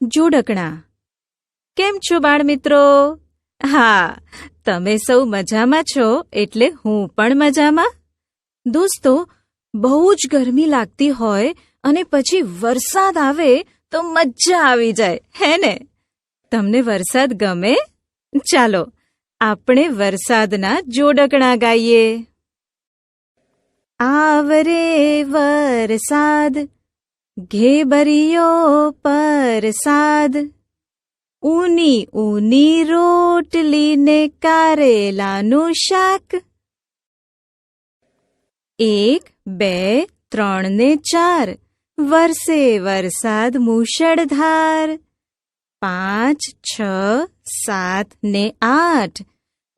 જોડકણા. કેમ છો બાળમિત્રો? હા, તમે સૌ મજામાં છો એટલે હું પણ મજામાં. દોસ્તો, બહુ જ ગરમી લાગતી હોય અને પછી વરસાદ આવે તો મજા આવી જાય, હે ને? તમને વરસાદ ગમે? ચાલો આપણે વરસાદના જોડકણા ગાઈએ. આવરે વરસાદ, ઘેબરિયો પરસાદ, ઊની ઊની રોટલી ને કારેલાનું શાક. 1, 2, 3 ને 4 વરસે વરસાદ મુશળધાર. 5, 6, 7 ને 8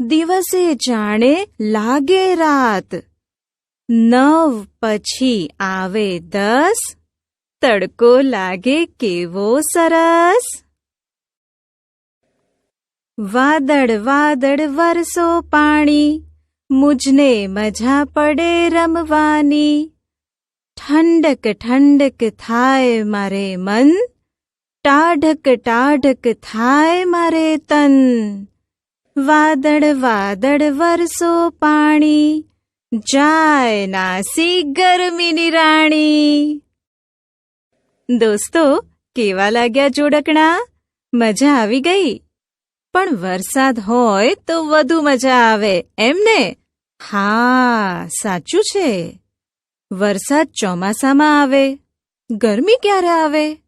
દિવસે જાણે લાગે રાત. 9 પછી આવે 10 તડકો લાગે કેવો સરસ. વાદળ વાદળ વરસો પાણી, મુજને મજા પડે રમવાની. ઠંડક ઠંડક થાય મારે મન, ટાઢક ટાઢક થાય મારે તન. વાદળ વાદળ વરસો પાણી, જાય નાસી ગરમીની રાણી. દોસ્તો, કેવા લાગ્યા જોડકણા? મજા આવી ગઈ? પણ વરસાદ હોય તો વધુ મજા આવે, એમ ને? હા, સાચું છે. વરસાદ ચોમાસામાં આવે. ગરમી ક્યારે આવે?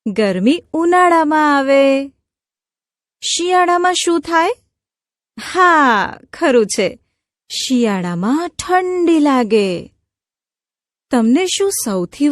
ગરમી ઉનાળામાં આવે. શિયાળામાં શું થાય? હા, ખરું છે. શિયાળામાં ઠંડી લાગે. તમને શું સૌથી